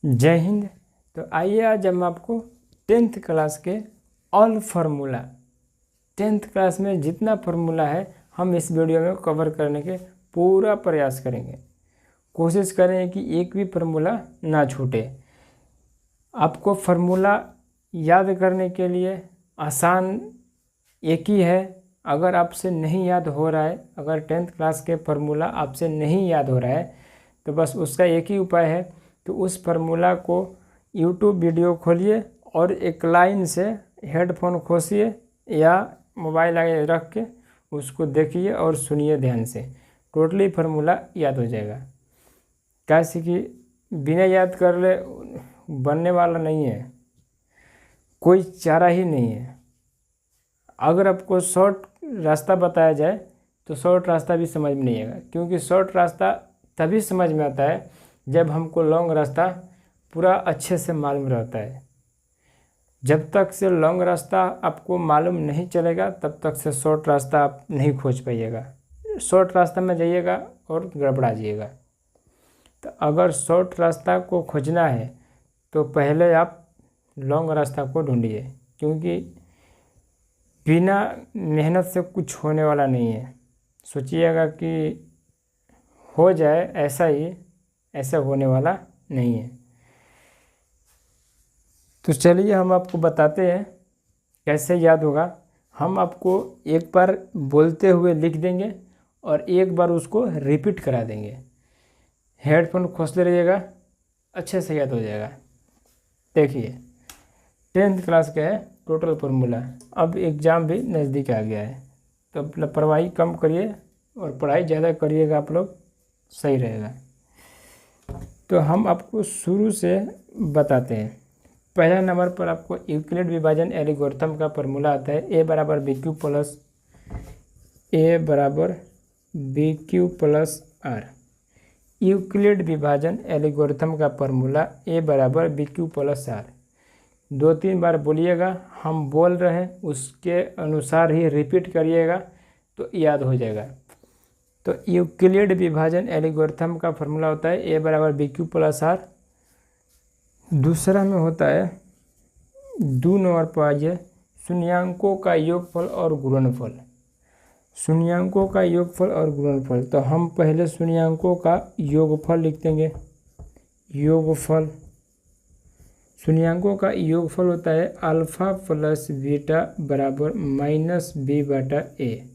जय हिंद। तो आइए आज हम आपको 10th क्लास के ऑल फार्मूला 10th क्लास में जितना फार्मूला है हम इस वीडियो में कवर करने के पूरा प्रयास करेंगे। कोशिश करें कि एक भी फार्मूला ना छूटे। आपको फार्मूला याद करने के लिए आसान एक ही है। अगर आपसे नहीं याद हो रहा है, अगर 10th क्लास के फार्मूला आपसे नहीं याद हो रहा है तो बस उसका एक ही उपाय है कि उस फार्मूला को यूट्यूब वीडियो खोलिए और एक लाइन से हेडफोन खोसिए या मोबाइल आगे रख के उसको देखिए और सुनिए ध्यान से। टोटली फार्मूला याद हो जाएगा। कैसे कि बिना याद कर ले बनने वाला नहीं है, कोई चारा ही नहीं है। अगर आपको शॉर्ट रास्ता बताया जाए तो शॉर्ट रास्ता भी समझ में नहीं आएगा, क्योंकि शॉर्ट रास्ता तभी समझ में आता है जब हमको लॉन्ग रास्ता पूरा अच्छे से मालूम रहता है। जब तक से लॉन्ग रास्ता आपको मालूम नहीं चलेगा तब तक से शॉर्ट रास्ता आप नहीं खोज पाइएगा। शॉर्ट रास्ता में जाइएगा और गड़बड़ा जाइएगा। तो अगर शॉर्ट रास्ता को खोजना है तो पहले आप लॉन्ग रास्ता को ढूंढिए, क्योंकि बिना मेहनत से कुछ होने वाला नहीं है। सोचिएगा कि हो जाए ऐसा ही, ऐसा होने वाला नहीं है। तो चलिए हम आपको बताते हैं कैसे याद होगा। हम आपको एक बार बोलते हुए लिख देंगे और एक बार उसको रिपीट करा देंगे। हेडफोन खोसते रहिएगा, अच्छे से याद हो जाएगा। देखिए 10th क्लास का है टोटल फार्मूला। अब एग्ज़ाम भी नज़दीक आ गया है तो लापरवाही कम करिए और पढ़ाई ज़्यादा करिएगा, आप लोग सही रहेगा। तो हम आपको शुरू से बताते हैं। पहला नंबर पर आपको यूक्लिड विभाजन एल्गोरिथम का फार्मूला आता है। ए बराबर B Q plus R. Euclid विभाजन एल्गोरिथम का फार्मूला ए बराबर बी क्यू प्लस आर। 2-3 बार बोलिएगा, हम बोल रहे हैं उसके अनुसार ही रिपीट करिएगा तो याद हो जाएगा। तो यूक्लिड विभाजन एल्गोरिथम का फार्मूला होता है ए बराबर बी क्यू प्लस आर। दूसरा में होता है 2 नंबर पर आइए, शून्यांकों का योगफल और गुणनफल। शून्यांकों का योगफल और गुणनफल। तो हम पहले शून्यांकों का योगफल लिख देंगे। योगफल, शून्यांकों का योगफल होता है अल्फ़ा प्लस बीटा बराबर माइनस बी बटा ए।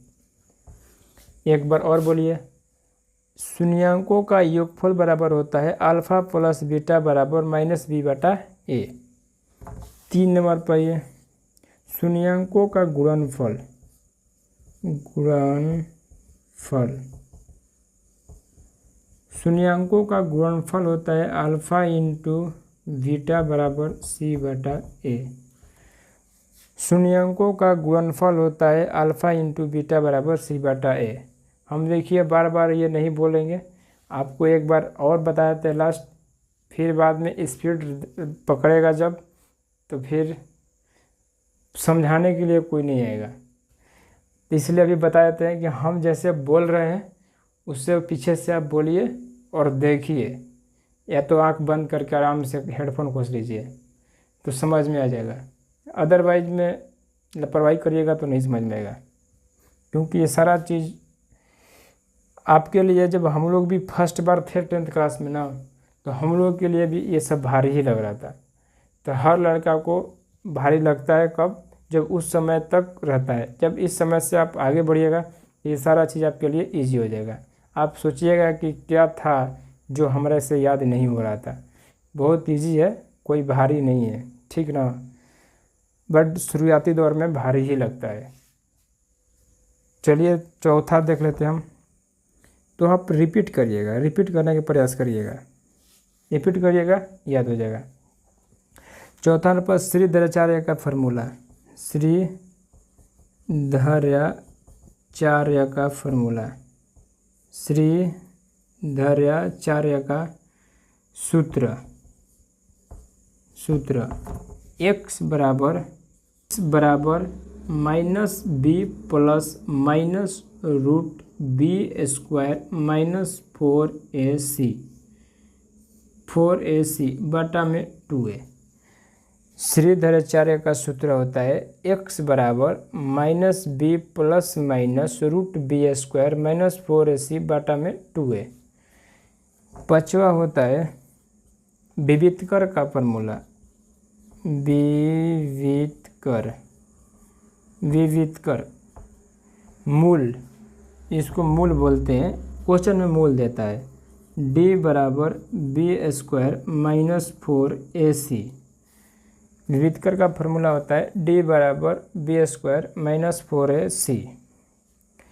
एक बार और बोलिए, शून्यांकों का योगफल बराबर होता है अल्फ़ा प्लस बीटा बराबर माइनस बी बटा ए। 3 नंबर पर ये शून्यांकों का गुणनफल। शून्यांकों का गुणनफल होता है अल्फ़ा इंटू बीटा बराबर सी बटा ए। शून्यांकों का गुणनफल होता है अल्फ़ा इंटू बीटा बराबर सी बटा ए। हम देखिए बार बार ये नहीं बोलेंगे, आपको एक बार और बताया था लास्ट, फिर बाद में स्पीड पकड़ेगा जब तो फिर समझाने के लिए कोई नहीं आएगा। इसलिए अभी बता देते हैं कि हम जैसे बोल रहे हैं उससे पीछे से आप बोलिए और देखिए, या तो आंख बंद करके आराम से हेडफोन खोस लीजिए तो समझ में आ जाएगा। अदरवाइज में लापरवाही करिएगा तो नहीं समझ में आएगा, क्योंकि ये सारा चीज़ आपके लिए, जब हम लोग भी फर्स्ट बार थे 10th क्लास में ना, तो हम लोग के लिए भी ये सब भारी ही लग रहा था। तो हर लड़का को भारी लगता है कब, जब उस समय तक रहता है। जब इस समय से आप आगे बढ़िएगा ये सारा चीज़ आपके लिए ईजी हो जाएगा। आप सोचिएगा कि क्या था जो हमारे से याद नहीं हो रहा था। बहुत ईजी है, कोई भारी नहीं है, ठीक ना। बट शुरुआती दौर में भारी ही लगता है। चलिए चौथा देख लेते हैं हम। तो आप रिपीट करिएगा, रिपीट करने का प्रयास करिएगा, रिपीट करिएगा याद हो जाएगा। चौथा नंबर पर श्रीधराचार्य का फार्मूला। श्रीधराचार्य का फार्मूला। श्रीधराचार्य का सूत्र x बराबर minus B plus minus root B square minus 4ac। 4ac बटा में 2a। श्रीधराचार्य का सूत्र होता है x बराबर -b plus minus √b² minus 4ac बटा में 2a। पांचवा होता है विवितकर का फॉर्मूला। विवितकर मूल, इसको मूल बोलते हैं, क्वेश्चन में मूल देता है d बराबर b² माइनस 4ac। विवितकर का फॉर्मूला होता है d बराबर b² माइनस 4ac।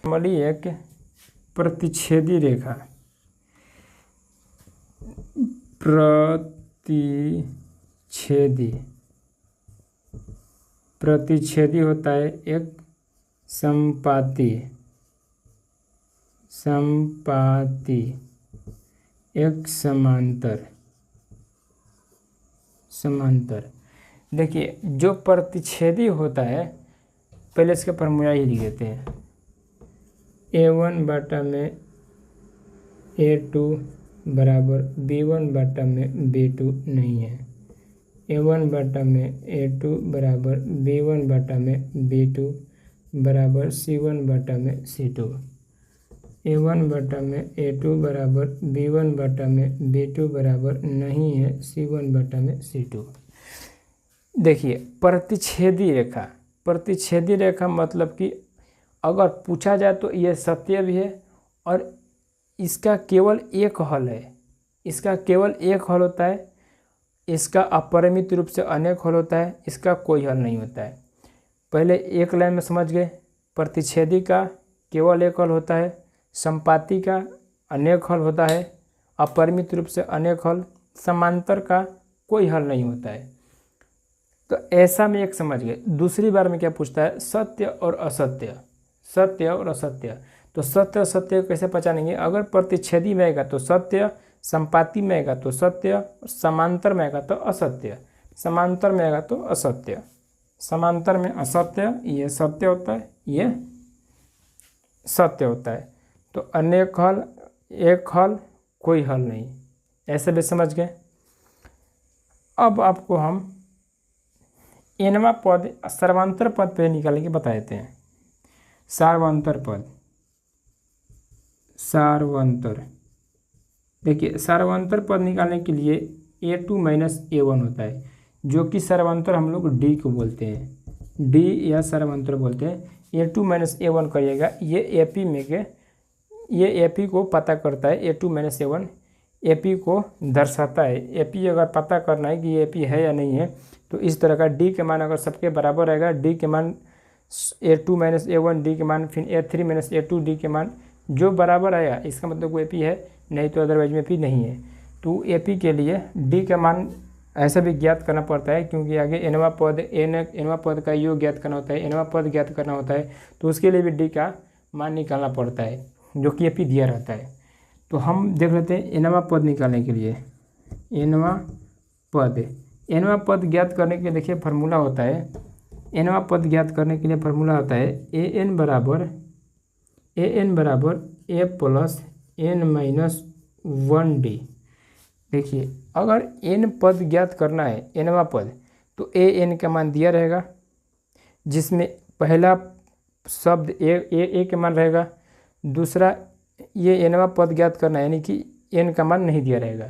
नॉर्मली एक प्रतिच्छेदी रेखा, प्रतिच्छेदी होता है एक समपाती, एक समांतर। देखिए जो प्रतिच्छेदी होता है पहले इसका फॉर्मूला ही लिख देते हैं। a1 बटा में a2 बराबर b1 बटा में b2 नहीं है। a1 बटा में a2 बराबर b1 बटा में b2 बराबर c1 बटा में c2। a1 बटा में a2 बराबर b1 बटा में b2 बराबर नहीं है c1 बटा में c2। देखिए प्रतिच्छेदी रेखा मतलब कि अगर पूछा जाए तो यह सत्य भी है और इसका केवल एक हल है, इसका केवल एक हल होता है, इसका अपरिमित रूप से अनेक हल होता है, इसका कोई हल नहीं होता है। पहले एक लाइन में समझ गए, प्रतिच्छेदी का केवल एक हल होता है, समपाती का अनेक हल होता है, अपरिमित रूप से अनेक हल, समांतर का कोई हल नहीं होता है। तो ऐसा में एक समझ गए। दूसरी बार में क्या पूछता है, सत्य और असत्य। तो सत्य असत्य कैसे पहचानेंगे, अगर प्रतिच्छेदी में आएगा तो सत्य, संपाती में आएगा तो सत्य, समांतर में आएगा तो असत्य, समांतर में आएगा तो असत्य, समांतर में असत्य, ये सत्य होता है, ये सत्य होता है। तो अनेक हल, एक हल, कोई हल नहीं, ऐसे भी समझ गए। अब आपको हम nवां पद सर्वांतर पद पे निकालने के बता देते हैं। सार्वंतर देखिए सार्वंतर पद निकालने के लिए a2 माइनस a1 होता है, जो कि सर्वांतर हम लोग d को बोलते हैं, d या सर्वांतर बोलते हैं। a2 माइनस a1 करिएगा, ये AP में के ये AP को पता करता है। a2 माइनस a1 AP को दर्शाता है। AP अगर पता करना है कि ये AP है या नहीं है तो इस तरह का d के मान अगर सबके बराबर रहेगा, d के मान a2 माइनस a1 d के मान, फिर a3 माइनस a2 d के मान जो बराबर आया इसका मतलब वो AP है, नहीं तो अदरवाइज में AP नहीं है। तो AP के लिए d का मान ऐसा भी ज्ञात करना पड़ता है, क्योंकि आगे nवां पद का योग ज्ञात करना होता है, nवां पद ज्ञात करना होता है, तो उसके लिए भी d का मान निकालना पड़ता है जो कि AP दिया रहता है। तो हम देख लेते हैं nवां पद निकालने के लिए। nवां पद ज्ञात करने के लिए देखिए फार्मूला होता है, nवां पद ज्ञात करने के लिए फार्मूला होता है an बराबर a plus n minus 1d। देखिए अगर n पद ज्ञात करना है, nवां पद, तो an का मान दिया रहेगा, जिसमें पहला शब्द a के मान रहेगा, दूसरा ये nवां पद ज्ञात करना है यानी कि n का मान नहीं दिया रहेगा,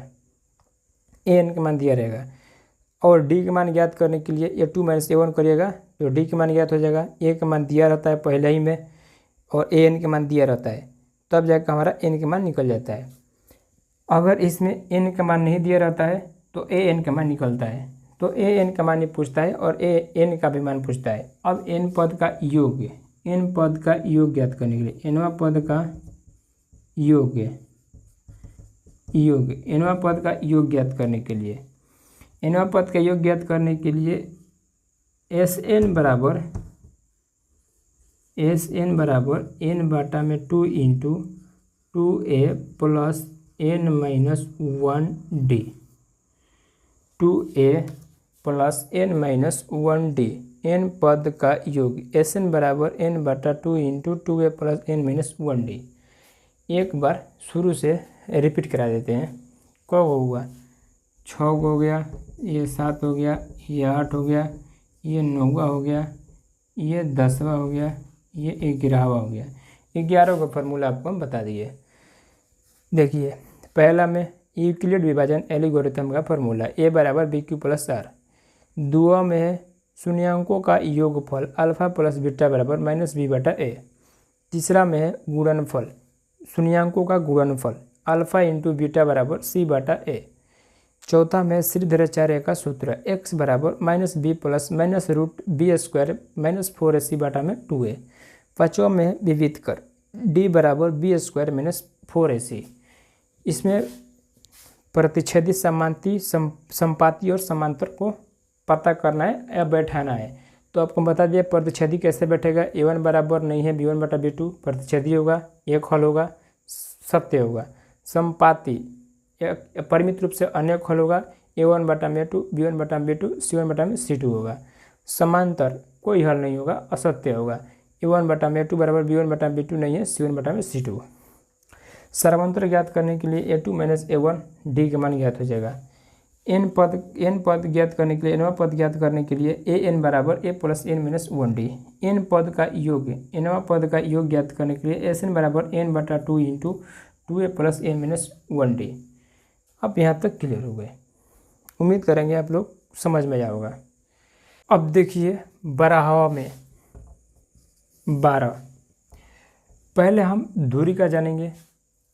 an का मान दिया रहेगा। और d के मान ज्ञात करने के लिए a2 माइनस a1 करिएगा तो d के मान ज्ञात हो जाएगा। a का मान दिया रहता है पहले ही में और an का मान दिया रहता है, तब जाकर हमारा n का मान निकल जाता है। अगर इसमें n का मान नहीं दिया रहता है तो an का मान निकलता है, तो an का मान ही पूछता है और n का भी मान पूछता है। अब n पद का योग ज्ञात करने के लिए nवां पद का योग nवां पद का योग ज्ञात करने के लिए nवां पद का योग ज्ञात करने के लिए Sn बराबर n बटा में 2 into 2a plus n minus 1d, 2a plus n minus 1d, n पद का योग Sn बराबर n बटा 2 into 2a plus n minus 1d। एक बार शुरू से रिपीट करा देते हैं। कब हुआ, 6 हो गया, ये 7 हो गया, ये 8 हो गया, ये 9वां हो गया, ये 10वां हो गया, ये 11वां हो गया। 11 का फार्मूला आपको हम बता दिए। देखिए पहला में यूक्लिड विभाजन एल्गोरिथम का फार्मूला a बराबर बी क्यू प्लस आर। दूसरा में है शून्यांकों का योगफल अल्फा प्लस बीटा बराबर माइनस बी बटा ए। तीसरा में है गुणनफल, शून्यांकों का गुणनफल अल्फा इंटू बीटा बराबर सी बटा ए। चौथा में श्रीधराचार्य का सूत्र x बराबर minus B plus minus root B square minus 4ac बटा में 2a। पाँचवा में विविध कर d बराबर बी स्क्वायर माइनस 4ac। इसमें प्रतिच्छेदी समांती संपाती और समांतर को पता करना है या बैठाना है। तो आपको बता दिया प्रतिच्छेदी कैसे बैठेगा। a1 बराबर नहीं है b1 बटा b2, प्रतिच्छेदी होगा, एक हल होगा, सत्य होगा। संपाती परिमित रूप से अनेक हल होगा, a1 बटा में a2, b1 बटा में b2, c1 बटा में c2 होगा। समांतर कोई हल नहीं होगा, असत्य होगा। a1 बटा में a2 बराबर b1 बटा b2 नहीं है, c1 बटा में c2। सर्वांतर ज्ञात करने के लिए a2 माइनस a1 d का मान ज्ञात हो जाएगा। n पद ज्ञात करने के लिए nवां पद ज्ञात करने के लिए an बराबर a plus n minus 1d। n पद का योग nवां पद का योग ज्ञात करने के लिए sn बराबर n बटा 2 into 2a plus n minus 1d। अब यहाँ तक क्लियर हो गए। उम्मीद करेंगे आप लोग समझ में आया होगा। अब देखिए बराहा में 12। पहले हम दूरी का जानेंगे,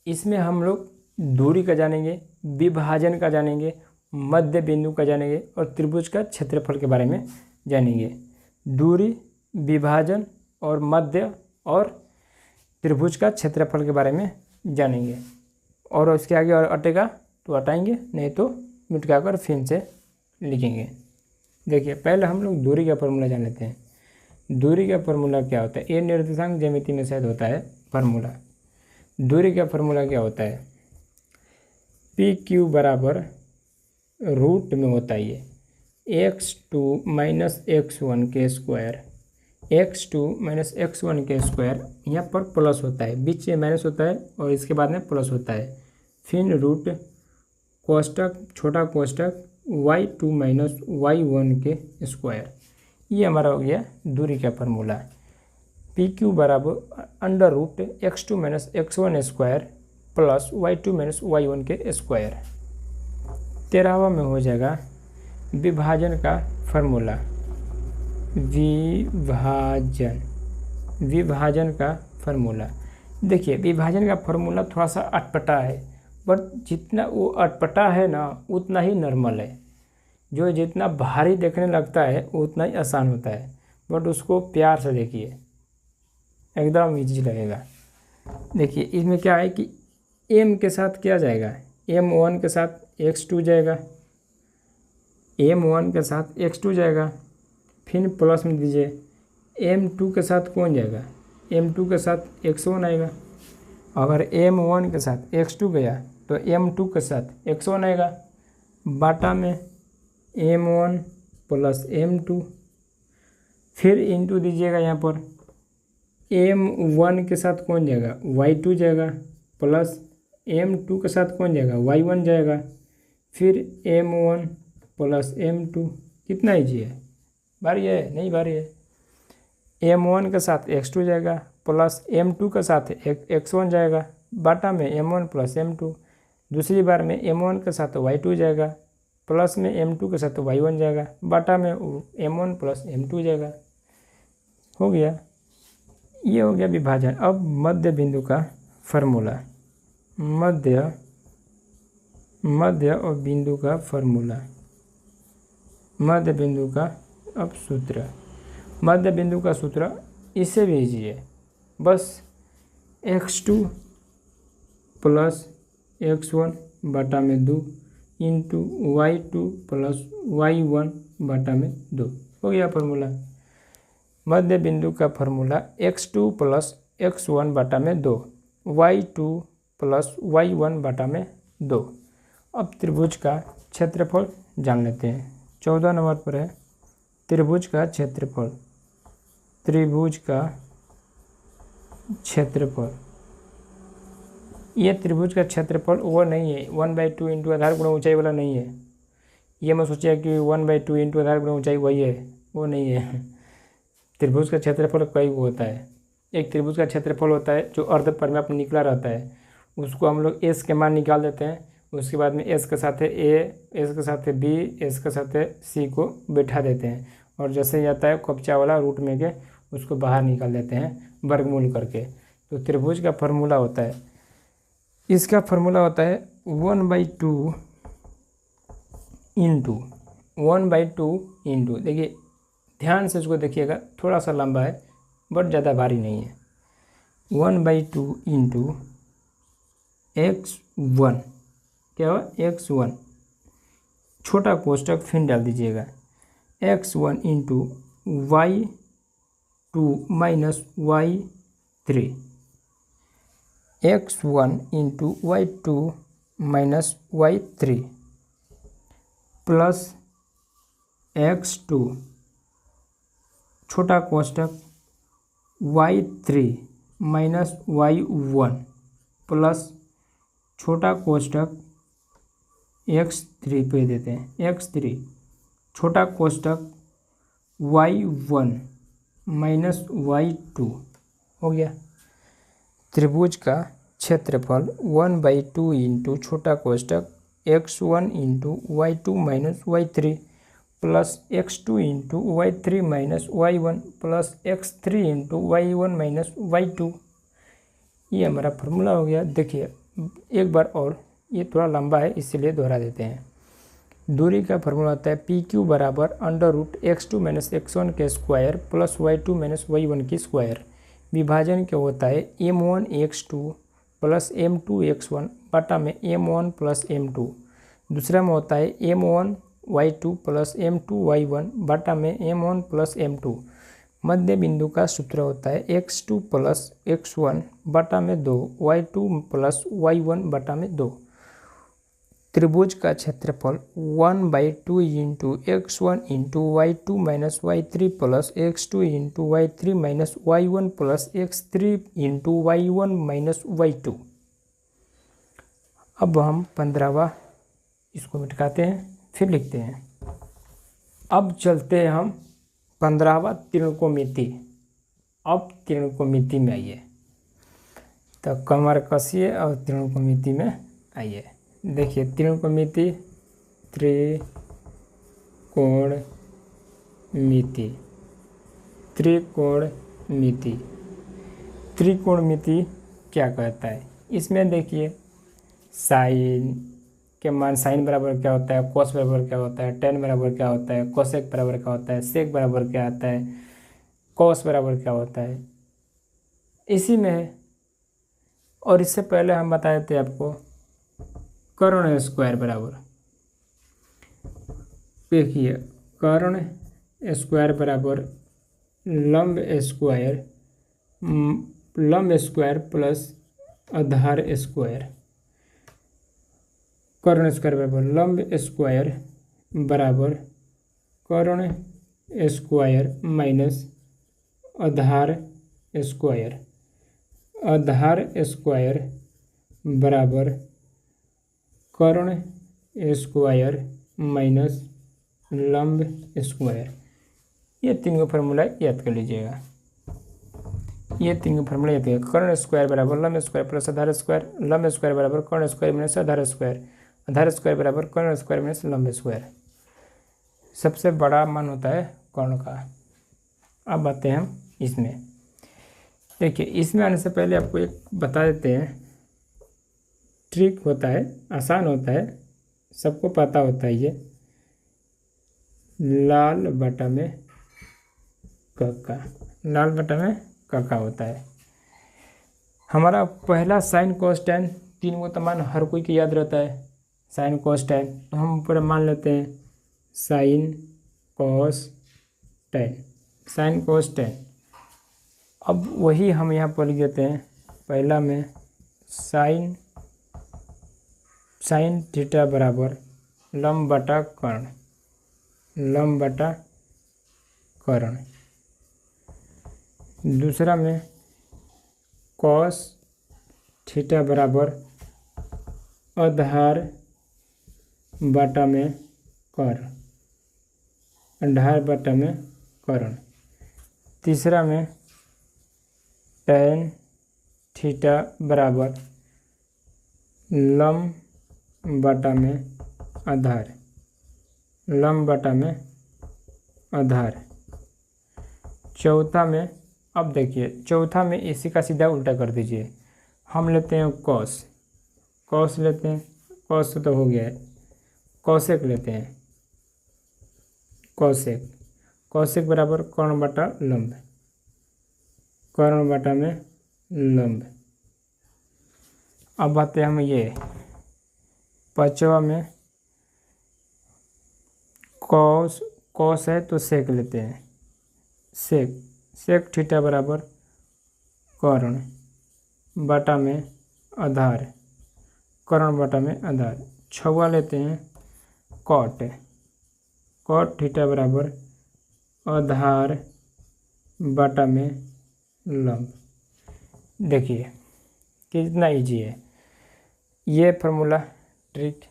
इसमें हम लोग दूरी का जानेंगे, विभाजन का जानेंगे, मध्य बिंदु का जानेंगे और त्रिभुज का क्षेत्रफल के बारे में जानेंगे। दूरी, विभाजन और मध्य और त्रिभुज का क्षेत्रफल के बारे में जानेंगे। और उसके आगे और अटेगा तो हटाएंगे, नहीं तो मिटा कर फिर से लिखेंगे। देखिए पहले हम लोग दूरी का फार्मूला जान लेते हैं। दूरी का फार्मूला क्या होता है, ये निर्देशांक ज्यामिति में शायद होता है फार्मूला। दूरी का फार्मूला क्या होता है, पी क्यू बराबर रूट में होता है ये x2 माइनस x1 के स्क्वायर, x2 माइनस x1 के स्क्वायर, यहाँ पर प्लस होता है, बीच में माइनस होता है और इसके बाद में प्लस होता है, फिर रूट कोष्टक छोटा कोष्टक y2 माइनस y1 के स्क्वायर। ये हमारा हो गया दूरी का फार्मूला। पी क्यू बराबर under root x2 minus x1 square plus y2 minus y1 के स्क्वायर। 13वां में हो जाएगा विभाजन का फार्मूला। विभाजन का फार्मूला, देखिए विभाजन का फार्मूला थोड़ा सा अटपटा है, बट जितना वो अटपटा है ना उतना ही नॉर्मल है। जो जितना भारी देखने लगता है उतना ही आसान होता है, बट उसको प्यार से देखिए एकदम ईजी लगेगा। देखिए इसमें क्या है कि m के साथ क्या जाएगा, m1 के साथ x2 जाएगा, m1 के साथ x2 जाएगा, फिर प्लस में दीजिए m2 के साथ कौन जाएगा, m2 के साथ x1 आएगा। अगर m1 के साथ x2 गया तो m2 के साथ x1 आएगा, बाटा में m1 प्लस m2, फिर इंटू दीजिएगा यहाँ पर m1 के साथ कौन जाएगा, y2 जाएगा, प्लस m2 के साथ कौन जाएगा, y1 जाएगा, फिर m1 प्लस m2। कितना ईजी है, भारी है नहीं भारी है। m1 के साथ x2 जाएगा, प्लस m2 के साथ x1 जाएगा, बाटा में m1 प्लस m2। दूसरी बार में m1 के साथ y2 जाएगा, प्लस में m2 के साथ y1 जाएगा, बाटा में m1 प्लस m2 जाएगा। हो गया, ये हो गया विभाजन। अब मध्य बिंदु का फार्मूला, मध्य और बिंदु का फार्मूला, मध्य बिंदु का अब सूत्र। मध्य बिंदु का सूत्र इससे भी ईजी है, बस x2 प्लस x1 बटा में 2 इंटू y2 प्लस y1 बटा में 2। हो गया फार्मूला। मध्य बिंदु का फार्मूला x2 प्लस x1 बटा में 2, y2 प्लस y1 बटा में 2। अब त्रिभुज का क्षेत्रफल जान लेते हैं। 14 नंबर पर है त्रिभुज का क्षेत्रफल। त्रिभुज का क्षेत्रफल, ये त्रिभुज का क्षेत्रफल वो नहीं है 1/2 इंटू आधार गुणा ऊंचाई वाला नहीं है। ये मैं सोचिए कि 1/2 इंटू आधार गुणा ऊंचाई वही है, वो नहीं है। त्रिभुज का क्षेत्रफल कई वो होता है। एक त्रिभुज का क्षेत्रफल होता है जो अर्ध परिमाप में निकला रहता है, उसको हम लोग एस के मान निकाल देते हैं। उसके बाद में एस के साथ ए, एस के साथ बी, एस के साथ सी को बैठा देते हैं, और जैसे ही आता है कब्जा वाला रूट में के उसको बाहर निकाल देते हैं वर्गमूल करके। तो त्रिभुज का फार्मूला होता है, इसका फार्मूला होता है 1/2 इंटू, देखिए ध्यान से इसको देखिएगा, थोड़ा सा लंबा है बट ज़्यादा भारी नहीं है। 1/2 इंटू x1, क्या हुआ x1, छोटा कोष्टक फिर डाल दीजिएगा, x1 into y2 minus y3, x1 into y2 minus y3 plus x2, छोटा कोष्टक y3 माइनस y1 प्लस छोटा कोष्टक x3 पे देते हैं, x3 छोटा कोष्टक y1 माइनस y2 हो गया। त्रिभुज का क्षेत्रफल 1/2 इंटू छोटा कोष्टक x1 into y2 minus y3 plus x2 into y3 minus y1 plus x3 into y1 minus y2, ये हमारा फार्मूला हो गया। देखिए एक बार और, ये थोड़ा लंबा है इसीलिए दोहरा देते हैं। दूरी का फार्मूला होता है PQ बराबर √x2 माइनस x1 के square plus y2 minus y1 की स्क्वायर, विभाजन क्या होता है m1x2 प्लस m2x1 बटा में m1 प्लस m2। दूसरा में होता है m1y2 प्लस m2y1 बटा में m1 प्लस m2। मध्य बिंदु का सूत्र होता है x2 प्लस x1 बटा में 2, y2 प्लस y1 बटा में 2। त्रिभुज का क्षेत्रफल 1/2 into x1 into y2 minus y3 plus x2 into y3 minus y1 plus x3 into y1 minus y2। अब हम 15वां इसको मिटाते हैं फिर लिखते हैं। अब चलते हैं हम 15वां त्रिकोणमिति। अब त्रिकोणमिति में आइए, तो कमर कसिए और त्रिकोणमिति में आइए। देखिए त्रिकोणमिति, त्रिकोणमिति क्या कहता है, इसमें देखिए साइन के मान, साइन बराबर क्या होता है, कोस बराबर क्या होता है, टेन बराबर क्या होता है, कोसेक बराबर क्या होता है, सेक बराबर क्या आता है, कॉस बराबर क्या होता है, इसी में है। और इससे पहले हम बताए थे आपको कर्ण स्क्वायर बराबर, देखिए कर्ण स्क्वायर बराबर लंब स्क्वायर प्लस आधार स्क्वायर। कर्ण स्क्वायर बराबर लंब स्क्वायर बराबर कर्ण स्क्वायर माइनस आधार स्क्वायर। आधार स्क्वायर बराबर कर्ण स्क्वायर माइनस लंब स्क्वायर। ये तीनों फार्मूला याद कर लीजिएगा, ये तीनों फार्मूला याद करिएगा। कर्ण स्क्वायर बराबर लंब स्क्वायर प्लस आधार स्क्वायर, लंब स्क्वायर बराबर कर्ण स्क्वायर माइनस आधार स्क्वायर, आधार स्क्वायर बराबर कर्ण स्क्वायर माइनस लंब स्क्वायर। सबसे बड़ा मान होता है कर्ण का। अब आते हैं हम इसमें, देखिए इसमें आने से पहले आपको एक बता देते हैं, ट्रिक होता है, आसान होता है, सबको पता होता है। ये लाल बटा में कक्का, लाल बटा में कक्का होता है। हमारा पहला साइन कोस टेन, तीन को तो मान हर कोई के याद रहता है, साइन कोस टेन, तो हम ऊपर मान लेते हैं sine cos ten, sine cos ten. अब वही हम यहाँ पर लिख देते हैं, पहला में साइन थीटा बराबर लंब बटा कर्ण, लंब बटा कर्ण। दूसरा में कॉस थीटा बराबर आधार बटा में कर्ण, ढाल बटा में कर्ण। तीसरा में tan थीटा बराबर लंब बटा में आधार, लंब बटा में आधार। चौथा में, अब देखिए चौथा में इसी का सीधा उल्टा कर दीजिए। हम लेते हैं कॉस, कॉस लेते हैं, कॉस तो हो गया है। कॉसेक लेते हैं, कॉसेक, कॉसेक बराबर कर्ण बटा लंब, कर्ण बटा में लंब। अब आते हैं हम ये पांचवा में कॉस, कॉस है तो सेक लेते हैं, सेक, सेक थीटा बराबर कर्ण बटा में आधार, कर्ण बटा में आधार। छवा लेते हैं कॉट, कॉट थीटा बराबर आधार बटा में लंब। देखिए कितना इजी है ये फार्मूला। ट्रिक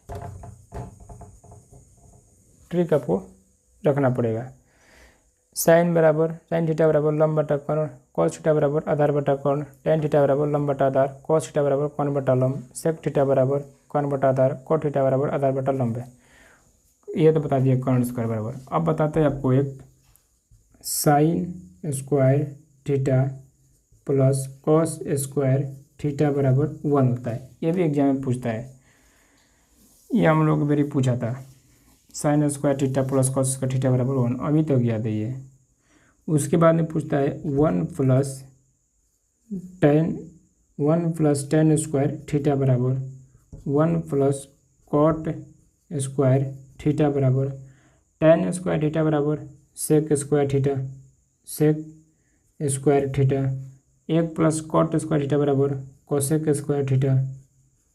आपको रखना पड़ेगा। साइन बराबर, साइन थीटा बराबर लंब बटा कर्ण, कॉस थीटा बराबर आधार बटा कर्ण, टेन थीटा बराबर लंब बटा आधार, कॉस थीटा बराबर कर्ण बटा लंब, सेक थीटा बराबर कर्ण बटा आधार, कॉट थीटा बराबर आधार बटा लंब है। ये तो बता दिए कर्ण स्क्वायर बराबर। अब बताते हैं आपको एक sine square theta plus cos square theta बराबर 1 होता है। ये भी एग्जाम में पूछता है, ये हम लोग मेरी पूछा था। Sine square theta plus cos square theta बराबर 1, अभी तक याद है ये। उसके बाद में पूछता है 1 प्लस टेन स्क्वायर थीटा बराबर 1 प्लस कॉट स्क्वायर थीटा बराबर टेन स्क्वायर थीटा बराबर sec square theta, sec square theta. 1 plus cot square theta बराबर cosec square theta,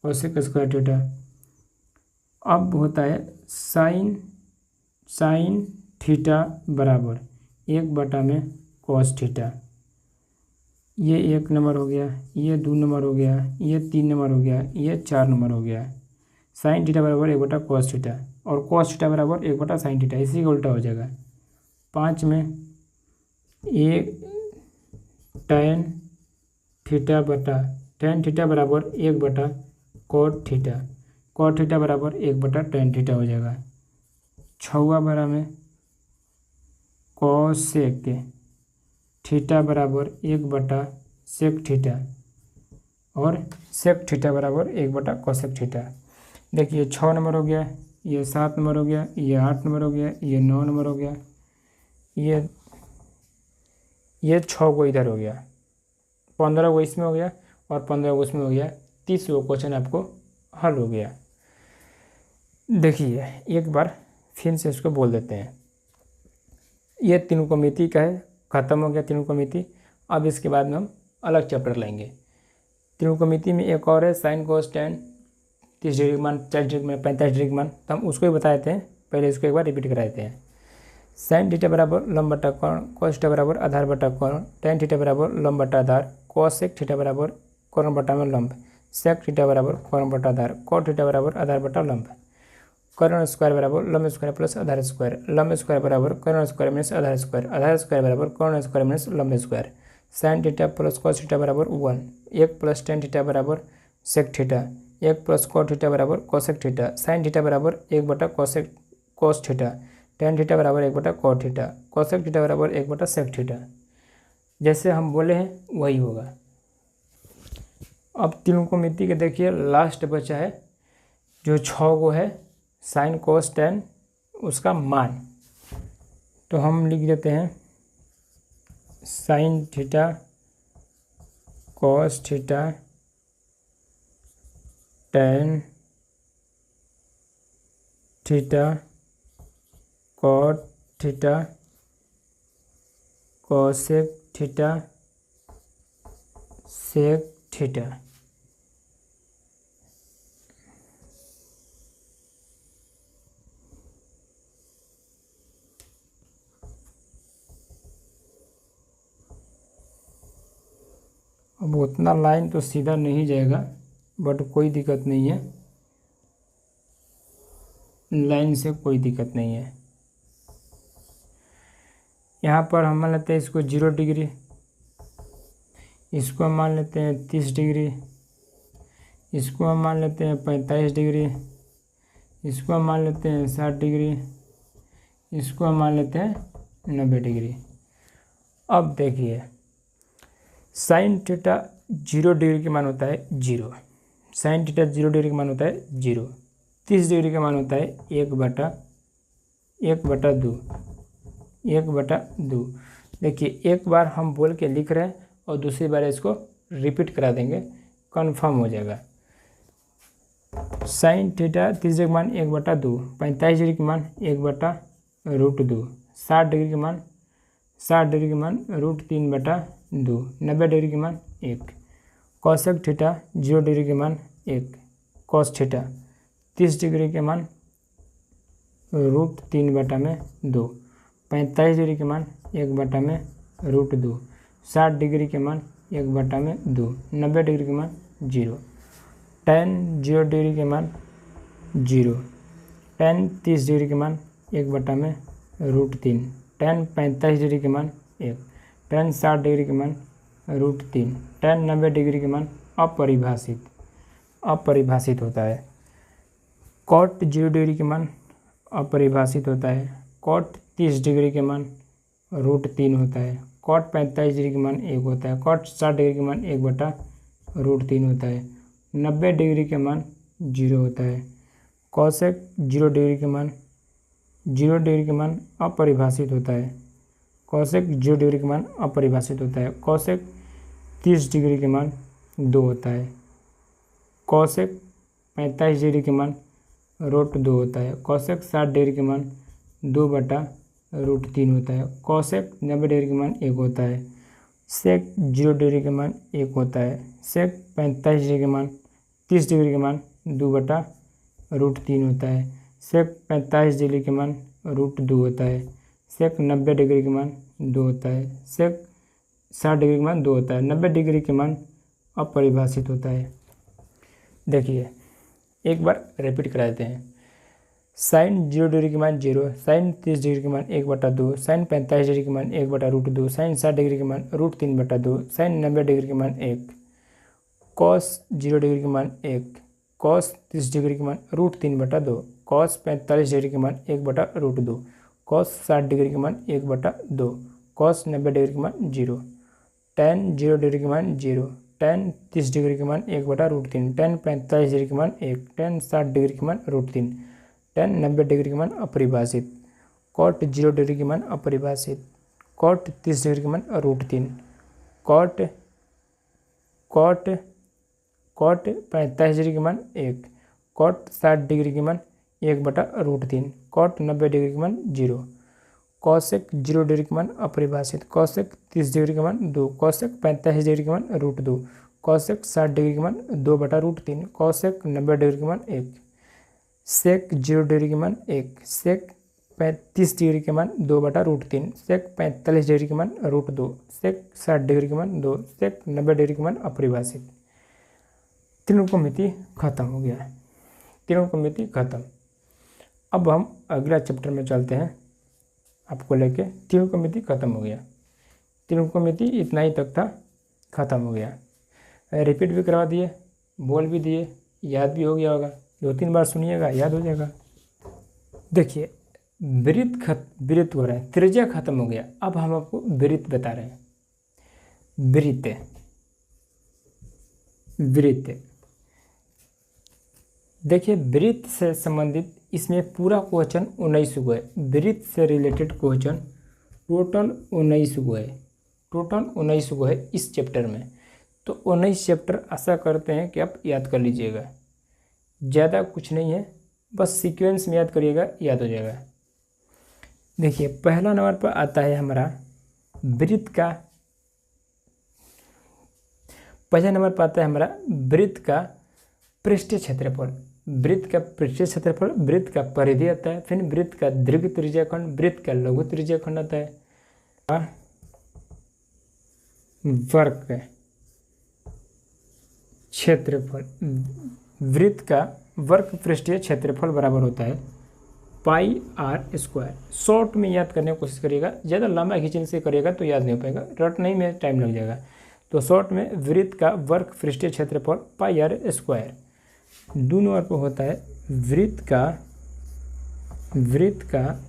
cosec square theta. अब होता है साइन थीटा बराबर 1 बटा में कॉस थीटा। ये 1 नंबर हो गया, ये 2 नंबर हो गया, ये 3 नंबर हो गया, ये 4 नंबर हो गया। साइन थीटा बराबर 1 बटा कॉस थीटा और कॉस थीटा बराबर 1 बटा साइन थीटा, इसी का उल्टा हो जाएगा। 5 में ये टेन थीटा बराबर 1 बटा कॉट थीटा, कॉट थीटा बराबर 1 बटा टेन थीटा हो जाएगा। छवा बरा में कोसेक थीटा बराबर 1 बटा सेक थीटा और सेक थीटा बराबर 1 बटा कोसेक थीटा। देखिए 6 नंबर हो गया, ये 7 नंबर हो गया, ये 8 नंबर हो गया, ये 9 नंबर हो गया, ये 6 को इधर हो गया, 15 को इसमें हो गया और 15 को इसमें हो गया। 30 को क्वेश्चन आपको हल हो गया। देखिए एक बार फिर से इसको बोल देते हैं। ये त्रिकोणमिति का है, ख़त्म हो गया त्रिकोणमिति। अब इसके बाद में हम अलग चैप्टर लेंगे। त्रिकोणमिति में एक और है साइन कोस टेन, 30 डिग्री मान, 40 डिग्री मान, 45 डिग्री मान, तो हम उसको ही बता देते हैं। पहले इसको एक बार रिपीट करा देते हैं। साइन थीटा बराबर लंब बटा कर्ण, कॉस थीटा बराबर आधार बटा कर्ण, टेन थीटा बराबर लंब बटा आधार, कॉसेक थीटा बराबर कर्ण बटा में लंब, सेक थीटा बराबर कर्ण बटा आधार, कॉट थीटा बराबर आधार बटा लंब। कर्ण स्क्वायर बराबर लंब स्क्वायर प्लस आधार स्क्वायर, लंब स्क्वायर बराबर कर्ण स्क्वायर माइनस आधार स्क्वायर, आधार स्क्वायर बराबर कर्ण स्क्वायर माइनस लंब square. Sine theta plus cos theta बराबर 1, 1 प्लस टेन थीटा बराबर sec theta, 1 plus cot theta बराबर कोसेक थीटा, साइन थीटा बराबर 1 बटा कॉस थीटा, टेन थीटा बराबर 1 बटा कॉट थीटा, कोसेक थीटा बराबर 1 बटा सेक थीटा। जैसे हम बोले हैं वही होगा। अब त्रिकोणमिति के देखिए लास्ट बचा है जो 6 को है साइन कोस टेन, उसका मान। तो हम लिख देते हैं sine theta cos theta tan theta cot theta cosec theta sec theta. अब उतना लाइन तो सीधा नहीं जाएगा, बट कोई दिक्कत नहीं है। लाइन से कोई दिक्कत नहीं है। यहाँ पर हम मान लेते हैं इसको 0 डिग्री, इसको हम मान लेते हैं 30 डिग्री, इसको हम मान लेते हैं 45 डिग्री, इसको हम मान लेते हैं 60 डिग्री, इसको हम मान लेते हैं 90 डिग्री। अब देखिए साइन थीटा 0 डिग्री के मान होता है 0, साइन थीटा 0 डिग्री का मान होता है 0, 30 डिग्री का मान होता है 1/2। देखिए एक बार हम बोल के लिख रहे हैं और दूसरी बार इसको रिपीट करा देंगे, कन्फर्म हो जाएगा। साइन थीटा 30 डिग्री का मान 1/2, 45 डिग्री का मान 1/√2, 60 डिग्री का मान √3/2, 90 डिग्री के मान 1, कॉसेक थीटा 0 डिग्री के मान 1, कॉस थीटा 30 डिग्री के मान √3/2, 45 डिग्री के मान 1/√2, 60 डिग्री के मान 1/2, 90 डिग्री के मान 0, tan 0 डिग्री के मान 0, tan 30 डिग्री के मान 1/√3, tan 45 डिग्री के मान 1, tan 60 डिग्री के मान √3, tan 90 डिग्री के मान अपरिभाषित होता है। cot 0 डिग्री के मान अपरिभाषित होता है, cot 30 डिग्री के मान √3 होता है, cot 45 डिग्री के मान 1 होता है, cot 60 डिग्री के मान 1/√3 होता है, 90 डिग्री के मान 0 होता है, cosec 0 डिग्री के मान अपरिभाषित होता है, cosec 0 डिग्री के मान अपरिभाषित होता है, cosec 30 डिग्री के मान 2 होता है, cosec 45 डिग्री के मान √2 होता है, cosec 60 डिग्री के मान 2/√3 होता है, cosec 90 डिग्री के मान 1 होता है, sec 0 डिग्री के मान 1 होता है, sec 45 डिग्री के मान 30 डिग्री के मान 2/√3 होता है, sec 45 डिग्री के मान √2 होता है, sec 90 डिग्री के मान 2 होता है, sec 60 डिग्री के मान 2 होता है, 90 डिग्री के मान अपरिभाषित होता है। देखिए एक बार रिपीट करा देते हैं। साइन 0 डिग्री के मान 0, साइन 30 डिग्री के मान 1/2, साइन 45 डिग्री के मान 1/√2, साइन 60 डिग्री के मान √3/2, साइन 90 डिग्री के मान 1, कॉस 0 डिग्री के मान 1, कॉस 30 डिग्री के मान √3/2, कॉस 45 डिग्री के मान 1/√2, कॉस 60 डिग्री के मान 1/2, कॉस 90 डिग्री के मान 0, tan 0 डिग्री के मान 0, tan 30 डिग्री के मान 1/√3, tan 45 डिग्री के मान 1, tan 60 डिग्री के मान √3, tan 90 डिग्री के मान अपरिभाषित, cot 0 डिग्री के मान अपरिभाषित, cot 30 डिग्री के मान √3, cot 45 डिग्री के मान 1, cot 60 डिग्री के मान 1/√3, cot 90 डिग्री के मान 0, cosec 0 डिग्री के मान अपरिभाषित, cosec 30 डिग्री के मान 2, cosec 45 डिग्री के मान √2, cosec 60 डिग्री के मान 2/√3, cosec 90 डिग्री के मान 1, sec 0 डिग्री के मान 1, sec 30 डिग्री के मान 2/√3, sec 45 डिग्री के मान √2, sec 60 डिग्री के मान 2, sec 90 डिग्री के मान अपरिभाषित। त्रिकोणमिति खत्म हो गया, त्रिकोणमिति खत्म। अब हम अगला चैप्टर में चलते हैं आपको लेके। त्रिकोणमिति खत्म हो गया, त्रिकोणमिति इतना ही तक था, खत्म हो गया। रिपीट भी करवा दिए, बोल भी दिए, याद भी हो गया होगा, 2-3 बार सुनिएगा याद हो जाएगा। देखिए वृत्त हो रहा है, त्रिज्या खत्म हो गया, अब हम आपको वृत्त बता रहे हैं। वृत्त देखिए वृत्त से संबंधित इसमें पूरा क्वेश्चन 19 गो है, वृत्त से रिलेटेड क्वेश्चन टोटल 19 गो है, टोटल 19 गो है इस चैप्टर में। तो 19 चैप्टर आशा करते हैं कि आप याद कर लीजिएगा, ज़्यादा कुछ नहीं है, बस सीक्वेंस में याद करिएगा, याद हो जाएगा। देखिए पहला नंबर पर आता है हमारा वृत्त का, पहला नंबर पर आता है हमारा वृत्त का पृष्ठीय क्षेत्रफल, वृत्त का पृष्ठीय क्षेत्रफल, वृत्त का परिधि आता है, फिर वृत्त का दीर्घ त्रिज्याखंड, वृत्त का लघु त्रिज्याखंड आता है, वर्ग क्षेत्रफल, वृत्त का वर्ग पृष्ठीय क्षेत्रफल बराबर होता है पाई आर स्क्वायर। शॉर्ट में याद करने की कोशिश करिएगा, ज़्यादा लंबा खींचने से करिएगा तो याद नहीं हो पाएगा, रटने में टाइम लग जाएगा। तो शॉर्ट में वृत्त का वर्ग पृष्ठीय क्षेत्रफल पाई आर स्क्वायर। 2 नंबर पर होता है वृत्त का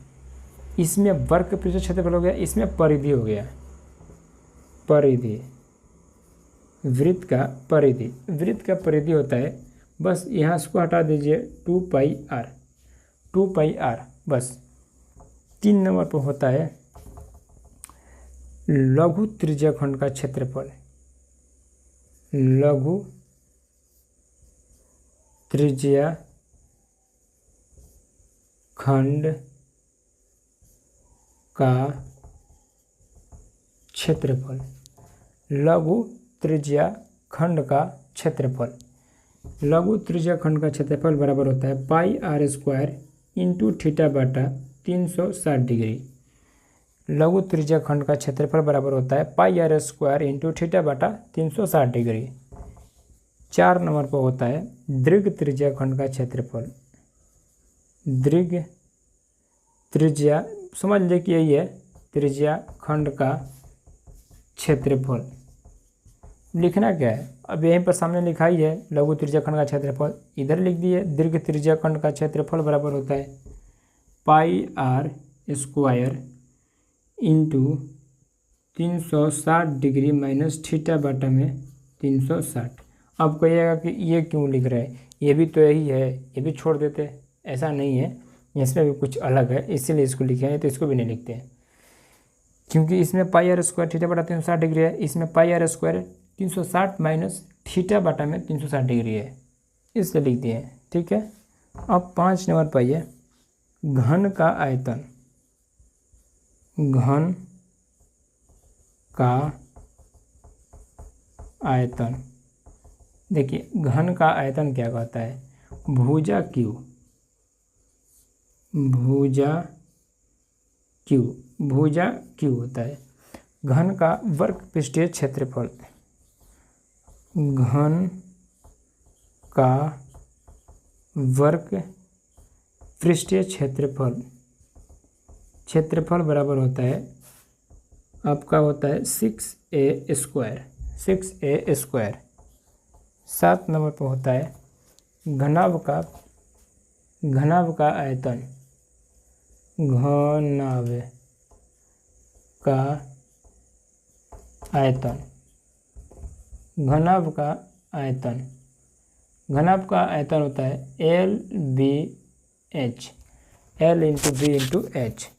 इसमें वर्ग पृष्ठीय क्षेत्रफल हो गया, इसमें परिधि हो गया, परिधि, वृत्त का परिधि होता है, बस यहाँ इसको हटा दीजिए 2 पाई आर बस। 3 नंबर पर होता है लघु त्रिज्याखंड का क्षेत्रफल, लघु त्रिज्याखंड का क्षेत्रफल, लघु त्रिज्याखंड का क्षेत्रफल। लघु त्रिज्याखंड का क्षेत्रफल बराबर होता है pi r square into theta बटा 360 डिग्री। लघु त्रिज्याखंड का क्षेत्रफल बराबर होता है pi r square into theta बटा 360 डिग्री। 4 नंबर पर होता है दीर्घ त्रिज्याखंड का क्षेत्रफल, दीर्घ त्रिज्या, समझ लीजिए कि यही है त्रिज्याखंड का क्षेत्रफल। लिखना क्या है, अब यहीं पर सामने लिखा ही है लघु त्रिज्याखंड का क्षेत्रफल, इधर लिख दिए दीर्घ त्रिज्याखंड का क्षेत्रफल बराबर होता है pi r square into 360 degree minus theta बटा में 360। अब कहिएगा कि ये क्यों लिख रहे हैं, ये भी तो यही है, ये भी छोड़ देते, ऐसा नहीं है, इसमें भी कुछ अलग है इसीलिए इसको लिखे हैं, तो इसको भी नहीं लिखते हैं क्योंकि इसमें पाई आर स्क्वायर थीटा बटा 360 डिग्री है, इसमें पाई आर स्क्वायर 360 माइनस थीटा बटा में 360 डिग्री है, इसलिए लिख दिए हैं। ठीक है, अब 5 नंबर पाइए घन का आयतन, घन का आयतन। देखिए घन का आयतन क्या कहता है, भुजा क्यू, भुजा क्यू होता है। घन का वर्ग पृष्ठीय क्षेत्रफल, घन का वर्ग पृष्ठीय क्षेत्रफल बराबर होता है आपका होता है 6a square, 6a square. 7 number पर होता है घनाभ का आयतन, घनाभ का आयतन, घनाभ का आयतन, घनाभ का आयतन होता है LBH, L into b into h,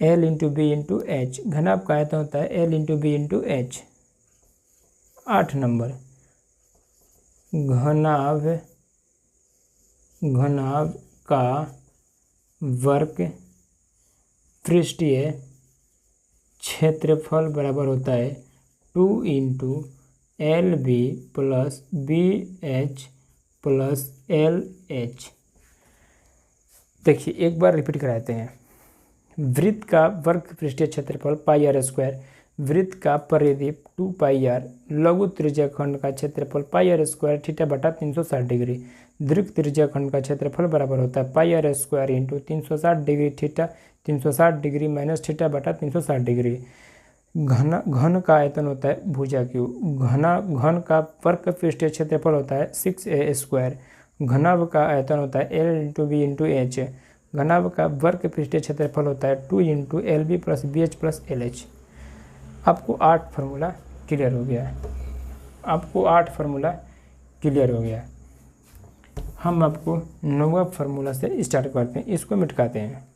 L into b into h. घनाभ का आयतन होता है L into b into h. 8 number घनाभ का वर्ग पृष्ठीय क्षेत्रफल बराबर होता है 2 into LB plus BH plus LH। देखिए एक बार रिपीट कराते हैं। वृत्त का वर्ग पृष्ठीय क्षेत्रफल पाई आर स्क्वायर, वृत्त का परिधि 2 पाई आर, लघु त्रिज्याखंड का क्षेत्रफल पाई आर स्क्वायर थीटा बटा 360 डिग्री। दीर्घ त्रिज्याखंड का क्षेत्रफल बराबर होता है pi r square into 360 degree theta 360 degree minus theta बटा 360 डिग्री। घन का आयतन होता है भुजा क्यू। घन का वर्ग पृष्ठीय क्षेत्रफल होता है 6a स्क्वायर। घनाभ का आयतन होता है L into b into h. घनाभ का वर्ग पृष्ठीय क्षेत्रफल होता है 2 into LB plus BH plus LH। आपको 8 फार्मूला क्लियर हो गया है, आपको 8 फार्मूला क्लियर हो गया। हम आपको 9वां फार्मूला से स्टार्ट करते हैं, इसको मिटाते हैं।